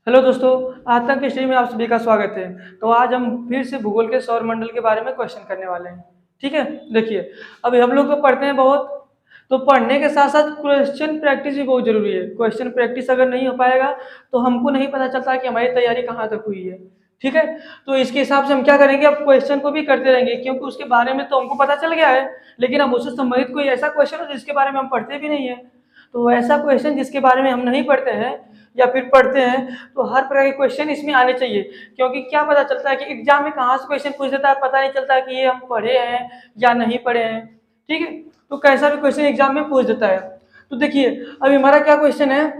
Hello दोस्तों, आज तक की स्ट्रीम में आप सभी का स्वागत है। तो आज हम फिर से भूगोल के सौरमंडल के बारे में क्वेश्चन करने वाले हैं। ठीक है, देखिए अभी हम लोग तो पढ़ते हैं बहुत, तो पढ़ने के साथ साथ क्वेश्चन प्रैक्टिस भी बहुत जरूरी है। क्वेश्चन प्रैक्टिस अगर नहीं हो पाएगा तो हमको नहीं पता चलता कि हमारी तैयारी कहाँ तक हुई है। ठीक है, तो इसके हिसाब से हम क्या करेंगे, अब क्वेश्चन को भी करते रहेंगे, क्योंकि उसके बारे में तो हमको पता चल गया है, लेकिन अब उससे संबंधित कोई ऐसा क्वेश्चन हो जिसके बारे में हम पढ़ते भी नहीं है। तो ऐसा क्वेश्चन जिसके बारे में हम नहीं पढ़ते हैं या फिर पढ़ते हैं, तो हर प्रकार के क्वेश्चन इसमें आने चाहिए। क्योंकि क्या पता चलता है कि एग्जाम में कहाँ से क्वेश्चन पूछ देता है, पता नहीं चलता कि ये हम पढ़े हैं या नहीं पढ़े हैं। ठीक है, तो कैसा भी क्वेश्चन एग्जाम में पूछ देता है। तो देखिए अभी हमारा क्या क्वेश्चन है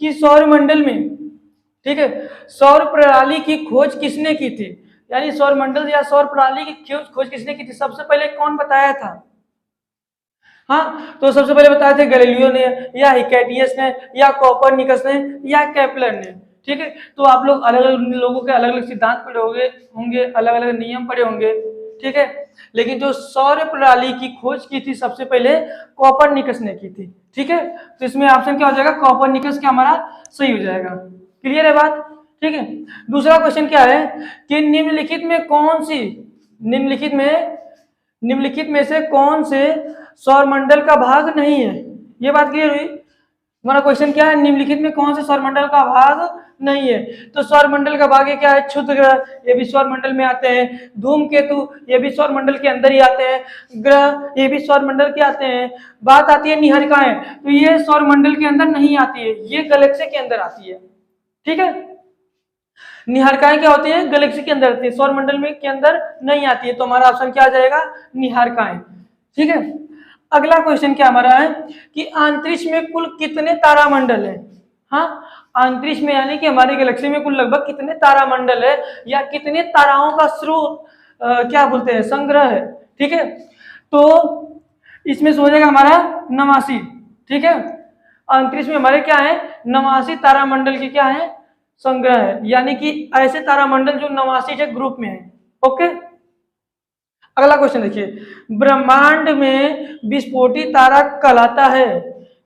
कि सौरमंडल में, ठीक है, सौर प्रणाली की खोज किसने की थी, यानी सौरमंडल या सौर प्रणाली की खोज किसने की थी, सबसे पहले कौन बताया था। हाँ, तो सबसे पहले बताए थे गैलीलियो ने, या हिकैटियस ने, या कोपरनिकस ने, या केपलर ने। ठीक है, तो आप लोग अलग अलग लोगों के अलग अलग सिद्धांत पढ़े होंगे, अलग अलग नियम पढ़े होंगे। ठीक है, लेकिन जो सौर प्रणाली की खोज की थी सबसे पहले कोपरनिकस ने की थी। ठीक है, तो इसमें ऑप्शन क्या हो जाएगा, कोपरनिकस क्या हमारा सही हो जाएगा। क्लियर है बात। ठीक है, दूसरा क्वेश्चन क्या है कि निम्नलिखित में से कौन से सौरमंडल का भाग नहीं है। ये बात क्लियर हुई। हमारा क्वेश्चन क्या है, निम्नलिखित में कौन से सौरमंडल का भाग नहीं है। तो सौरमंडल का भाग क्या है, क्षुद्र ग्रह, ये भी सौरमंडल में आते हैं। धूमकेतु, ये भी सौरमंडल के अंदर ही आते हैं। ग्रह, ये भी सौरमंडल के आते हैं। बात आती है निहारिकाएं, तो ये सौरमंडल के अंदर नहीं आती है, ये गैलेक्सी के अंदर आती है। ठीक है, निहारिकाएं क्या होती है, गैलेक्सी के अंदर आती है, सौरमंडल में के अंदर नहीं आती है। तो हमारा ऑप्शन क्या आ जाएगा, निहारिकाएं। ठीक है, अगला क्वेश्चन क्या हमारा है कि अंतरिक्ष में कुल कितने तारामंडल है। हाँ, अंतरिक्ष में यानी कि हमारी गैलेक्सी में कुल लगभग कितने तारामंडल है, या कितने ताराओं का स्रोत क्या बोलते हैं, संग्रह है। ठीक है, तो इसमें हो जाएगा हमारा 89। ठीक है, अंतरिक्ष में हमारे क्या है, 89 तारामंडल की क्या है, संग्रह है, यानी कि ऐसे तारामंडल जो 89 ग्रुप में है। ओके, अगला क्वेश्चन देखिए, ब्रह्मांड में विस्फोटी तारा कहलाता है,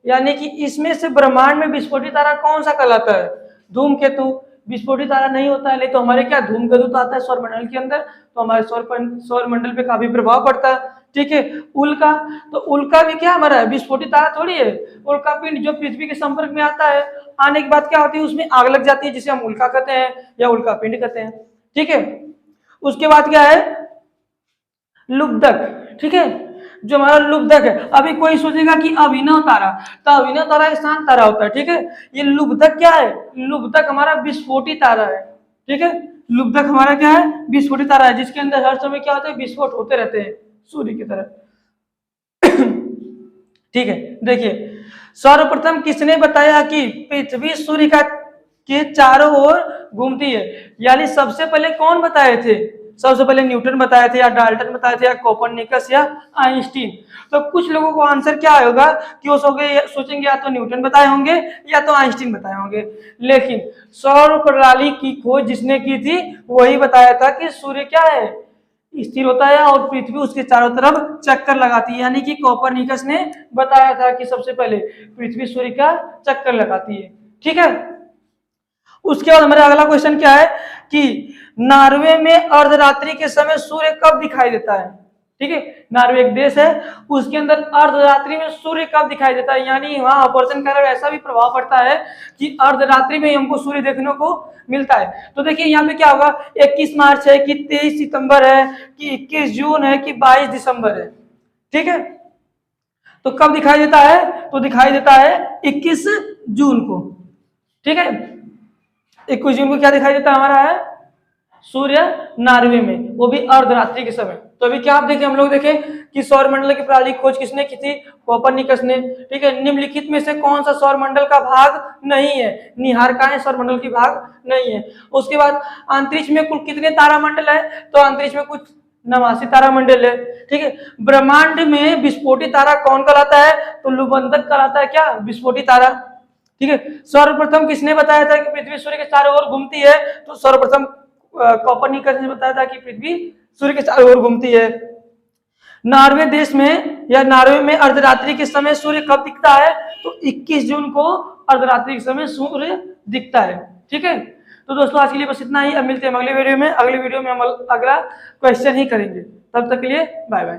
यानी कि इसमें से ब्रह्मांड में विस्फोटी तारा कौन सा कहलाता है। धूमकेतु विस्फोटी तारा नहीं होता है, तो हमारे क्या, धूमकेतु तो आता है सौरमंडल के अंदर, तो हमारे सौरमंडल पे काफी प्रभाव पड़ता है। ठीक है, उल्का, तो उल्का भी क्या हमारा है, विस्फोटी तारा थोड़ी है। उल्का पिंड जो पृथ्वी के संपर्क में आता है, आने के बाद क्या होती है, उसमें आग लग जाती है, जिसे हम उल्का कहते हैं या उल्का पिंड कहते हैं। ठीक है, उसके बाद क्या है, लुब्धक। ठीक है, जो हमारा लुब्धक है, अभी कोई सोचेगा कि अभिनव तारा, तो अभिनव तारा एक शांत तारा होता है। ठीक है, ये लुब्धक क्या है, लुब्धक हमारा विस्फोटी तारा है। ठीक है, लुब्धक हमारा क्या है, विस्फोटी तारा है, जिसके अंदर हर समय क्या होता है, विस्फोट होते रहते हैं सूर्य की तरह। ठीक है, देखिए सर्वप्रथम किसने बताया कि पृथ्वी सूर्य का के चारों ओर घूमती है, यानी सबसे पहले कौन बताए थे, सबसे पहले न्यूटन बताए थे, या डाल्टन बताए थे, या कोपरनिकस, या आइंस्टीन। तो कुछ लोगों को आंसर क्या होगा कि वो सोचेंगे या तो न्यूटन बताए होंगे या तो आइंस्टीन बताए होंगे, लेकिन सौर प्रणाली की खोज जिसने की थी वही बताया था कि सूर्य क्या है, स्थिर होता है और पृथ्वी उसके चारों तरफ चक्कर लगाती है, यानी कि कोपरनिकस ने बताया था कि सबसे पहले पृथ्वी सूर्य का चक्कर लगाती है। ठीक है, उसके बाद हमारा अगला क्वेश्चन क्या है कि नॉर्वे में अर्धरात्रि के समय सूर्य कब दिखाई देता है। ठीक है, नॉर्वे एक देश है, उसके अंदर अर्धरात्रि में सूर्य कब दिखाई देता है, यानी वहां अपर्चन का ऐसा भी प्रभाव पड़ता है कि अर्धरात्रि में हमको सूर्य देखने को मिलता है। तो देखिए यहाँ पे क्या होगा, 21 मार्च है कि 23 सितंबर है कि 21 जून है कि 22 दिसंबर है। ठीक है, तो कब दिखाई देता है, तो दिखाई देता है 21 जून को। ठीक है, 21 जून को क्या दिखाई देता है हमारा है, सूर्य नॉर्वे में, वो भी अर्धरात्रि के समय। तो अभी क्या आप देखें, हम लोग देखें कि सौरमंडल की प्रणाली खोज किसने की थी, कोपरनिकस ने। ठीक है, निम्नलिखित में से कौन सा सौरमंडल का भाग नहीं है, निहारिकाएं सौरमंडल की भाग नहीं है। उसके बाद अंतरिक्ष में कुल कितने तारामंडल है, तो अंतरिक्ष में कुछ 89 तारामंडल है। ठीक है, ब्रह्मांड में विस्फोटी तारा कौन कहलाता है, तो लुबंधक कहलाता है, क्या, विस्फोटी तारा। ठीक है, सर्वप्रथम किसने बताया था कि पृथ्वी सूर्य के चारों ओर घूमती है, तो सर्वप्रथम कोपरनिकस ने बताया था कि पृथ्वी सूर्य के चारों ओर घूमती है। नॉर्वे देश में या नॉर्वे में अर्धरात्रि के समय सूर्य कब दिखता है, तो 21 जून को अर्धरात्रि के समय सूर्य दिखता है। ठीक है, तो दोस्तों आज के लिए बस इतना ही। अब मिलते हैं अगले वीडियो में। अगले वीडियो में हम अगला क्वेश्चन ही करेंगे। तब तक के लिए बाय बाय।